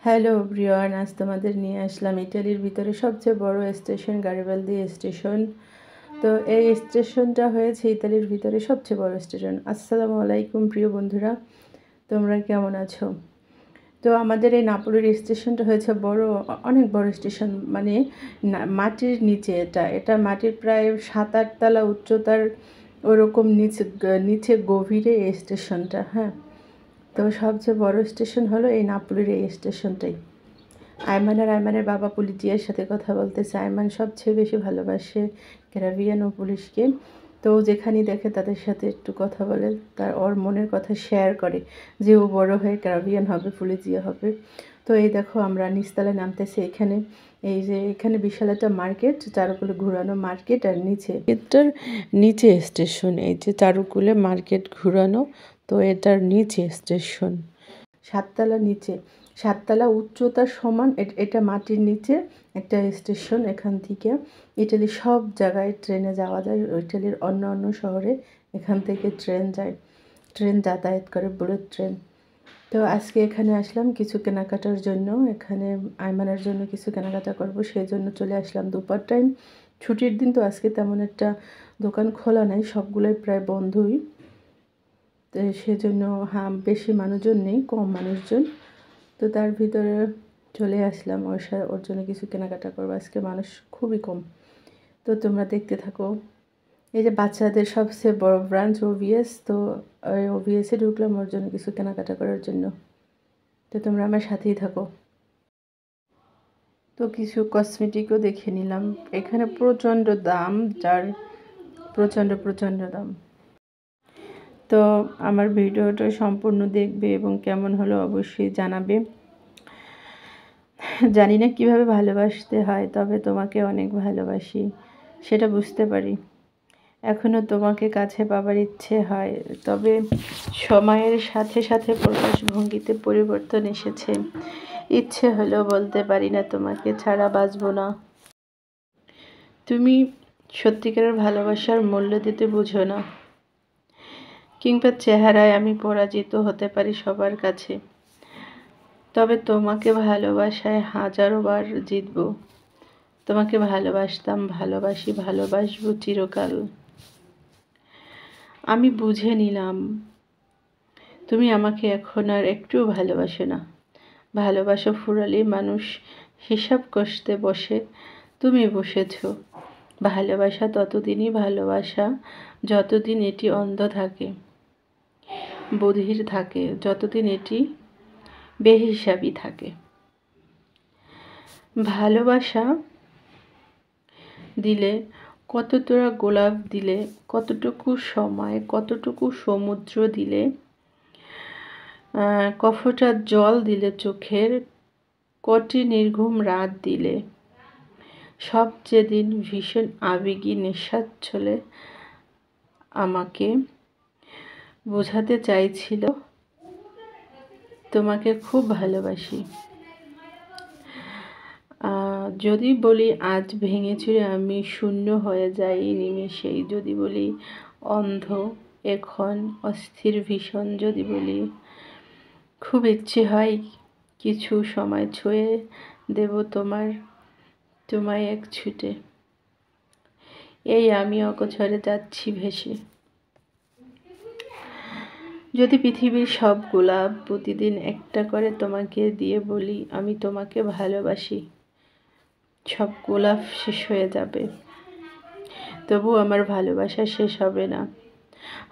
Hello everyone, আজ তোমাদের নিয়ে আসলাম ইটালির ভিতরে সবচেয়ে বড় স্টেশন গারিবালদি স্টেশন। তো এই স্টেশনটা হয়েছে ইতালির ভিতরে সবচেয়ে বড় স্টেশন। আসসালামু আলাইকুম প্রিয় বন্ধুরা, তোমরা কেমন আছো? তো আমাদের এই নাপোলির স্টেশনটা হয়েছে অনেক বড় স্টেশন, মানে মাটির নিচে। এটা মাটির প্রায় 7-8 তলা উচ্চতার, ওরকম নিচে গভীরে এই স্টেশনটা। হ্যাঁ, তো সবচেয়ে বড় স্টেশন হলো এই নাপোলির এই স্টেশনটাই। আয়মানের বাবা পুলিশিয়ার সাথে কথা বলতেছে। আয়মান সবচেয়ে বেশি ভালোবাসে ক্যারাবিয়ান ও পুলিশকে। তো যেখানেই দেখে তাদের সাথে একটু কথা বলে, ওর মনের কথা শেয়ার করে যে ও বড় হয়ে ক্যারাবিয়ান হবে, পুলিশিয়া হবে। তো এই দেখো আমরা নিচতলায় নামতেছি। এখানে বিশাল একটা মার্কেট, চারুকুলে ঘুরানো মার্কেট, আর এটার নিচে স্টেশন। এই যে চারুকুলে মার্কেট ঘুরানো, তো এটার নিচে স্টেশন। 7 তলা উচ্চতার সমান এটা মাটির নিচে একটা স্টেশন। এখান থেকে ইটালির সব জায়গায় ট্রেনে যাওয়া যায়। ইটালির অন্য শহরে এখান থেকে ট্রেন যাতায়াত করে, বুলেট ট্রেন। তো আজকে এখানে আসলাম কিছু কেনাকাটার জন্য। এখানে আয়মানের জন্য কিছু কেনাকাটা করব, সেই জন্য চলে আসলাম। দুপুর টাইম, ছুটির দিন, তো আজকে তেমন একটা দোকান খোলা নাই, সবগুলোই প্রায় বন্ধই। তো সেজন্য বেশি মানুষজন নেই, কম মানুষজন। তো তার ভিতরে চলে আসলাম ওর জন্য কিছু কেনাকাটা করবো। আজকে মানুষ খুবই কম। তো তোমরা দেখতে থাকো। এই যে বাচ্চাদের সবচেয়ে বড় ব্রাঞ্চ ওভিএস, তো ওই ওভিএসে ঢুকলাম ওর জন্য কিছু কেনাকাটা করার জন্য। তো তোমরা আমার সাথেই থাকো। তো কিছু কসমেটিকও দেখে নিলাম। এখানে প্রচণ্ড দাম, প্রচণ্ড দাম। তো আমার ভিডিওটা সম্পূর্ণ দেখবে এবং কেমন হলো অবশ্যই জানাবে। জানি না কিভাবে ভালোবাসতে হয়, তবে তোমাকে অনেক ভালোবাসি, সেটা বুঝতে পারি। এখনও তোমাকে কাছে পাবার ইচ্ছে হয়, তবে সময়ের সাথে সাথে প্রকাশভঙ্গিতে পরিবর্তন এসেছে। ইচ্ছে হলেও বলতে পারি না তোমাকে ছাড়া বাঁচবো না। তুমি সত্যিকারের ভালোবাসার মূল্য দিতে বুঝো না, কিংবা চেহারায় আমি পরাজিত হতে পারি সবার কাছে, তবে তোমাকে ভালোবাসায় হাজারো বার জিতব। তোমাকে ভালোবাসতাম, ভালোবাসি, ভালোবাসবো চিরকাল। আমি বুঝে নিলাম তুমি আমাকে এখন আর একটুও ভালোবাসো না। ভালোবাসা ফুরালে মানুষ হিসাব কষতে বসে, তুমি বসেছ। ভালোবাসা ততদিনই ভালোবাসা যতদিন এটি অন্ধ থাকে, বধির থাকে, যতদিন এটি বেহিসাবি থাকে। ভালোবাসা দিলে কত তোরা গোলাপ দিলে, কতটুকু সময়, কতটুকু সমুদ্র দিলে, কফটা জল দিলে চোখের, কটি নির্ঘুম রাত দিলে। সব যেদিন ভীষণ আবেগী নিঃস্বাচ্ছলে আমাকে বোঝাতে চাইছিল তোমাকে খুব ভালোবাসি। যদি বলি আজ ভেঙে চুরে আমি শূন্য হয়ে যাই নিমেষেই, যদি বলি অন্ধ এখন অস্থির ভীষণ, যদি বলি খুব ইচ্ছে হয় কিছু সময় ছুঁয়ে দেব তোমায় এক ছুটে, এই আমি অগোচরে যাচ্ছি ভেসে। যদি পৃথিবীর সব গোলাপ প্রতিদিন একটা করে তোমাকে দিয়ে বলি আমি তোমাকে ভালোবাসি, সব গোলাপ শেষ হয়ে যাবে, তবু আমার ভালোবাসা শেষ হবে না।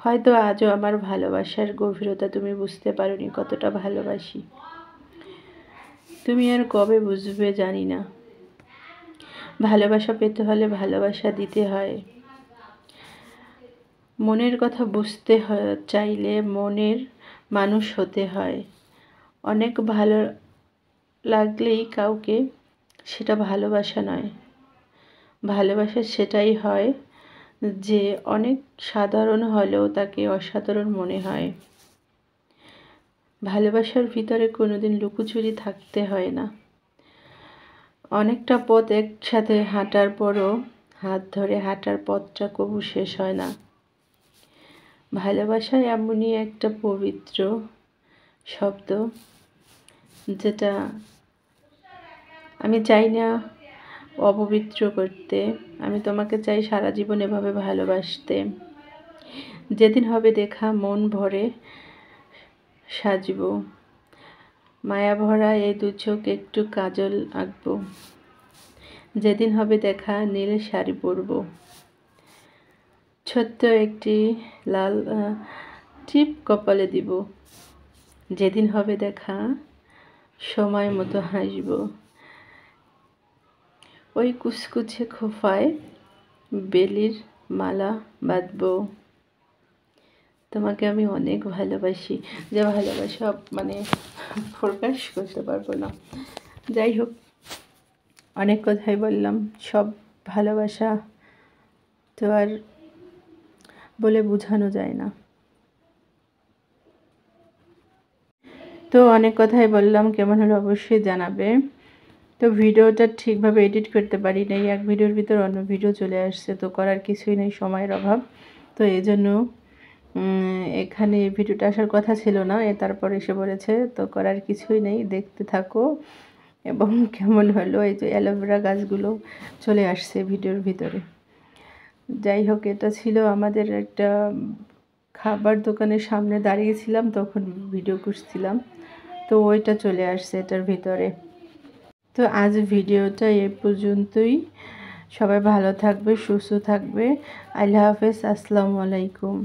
হয়তো আজও আমার ভালোবাসার গভীরতা তুমি বুঝতে পারোনি, কতটা ভালোবাসি। তুমি আর কবে বুঝবে জানি না। ভালোবাসা পেতে হলে ভালোবাসা দিতে হয়। মনের কথা বুঝতে চাইলে মনের মানুষ হতে হয়। অনেক ভালো লাগলেই কাউকে সেটা ভালোবাসা নয়। ভালোবাসা সেটাই হয় যে অনেক সাধারণ হলেও তাকে অসাধারণ মনে হয়। ভালোবাসার ভিতরে কোনোদিন লুকোচুরি থাকতে হয় না। অনেকটা পথ একসাথে হাঁটার পরও হাত ধরে হাঁটার পথটা কবু শেষ হয় না। ভালোবাসা এমনই একটা পবিত্র শব্দ, যেটা আমি চাই না অপবিত্র করতে, আমি তোমাকে চাই সারা জীবন এভাবে ভালোবাসতে। যেদিন হবে দেখা মন ভরে সাজব, মায়া ভরা এই দু চোখ একটু কাজল আঁকবো। যেদিন হবে দেখা নীল শাড়ি পরব, ছোট্ট একটি লাল টিপ কপালে দিব। যেদিন হবে দেখা সময় মতো হাসব, ওই কুচকুচে খোঁপায় বেলির মালা বাঁধব। তোমাকে আমি অনেক ভালোবাসি, যে ভালোবাসা মানে প্রকাশ করতে পারবো না। যাই হোক, অনেক কথাই বললাম, সব ভালোবাসা তো আর বলে বোঝানো যায় না। তো অনেক কথাই বললাম, কেমন হলো অবশ্যই জানাবে। তো ভিডিওটা ঠিকভাবে এডিট করতে পারি নাই, এক ভিডিওর ভিতর অন্য ভিডিও চলে আসছে, তো করার কিছুই নেই, সময়ের অভাব। তো এই জন্য এখানে ভিডিওটা আসার কথা ছিল না, তারপর এসে বলেছে, তো করার কিছুই নেই, দেখতে থাকো। এবং কেমন হলো, এই যে অ্যালোভেরা গাছগুলো চলে আসছে ভিডিওর ভিতরে। যাই হোক, এটা ছিল আমাদের একটা খাবার দোকানের সামনে দাঁড়িয়েছিলাম, তখন ভিডিও করছিলাম, তো ওইটা চলে আসছে এটার ভিতরে। তো আজ ভিডিওটা এ পর্যন্তই। সবাই ভালো থাকবে, সুস্থ থাকবে। আল্লাহ হাফেজ, আসসালামু আলাইকুম।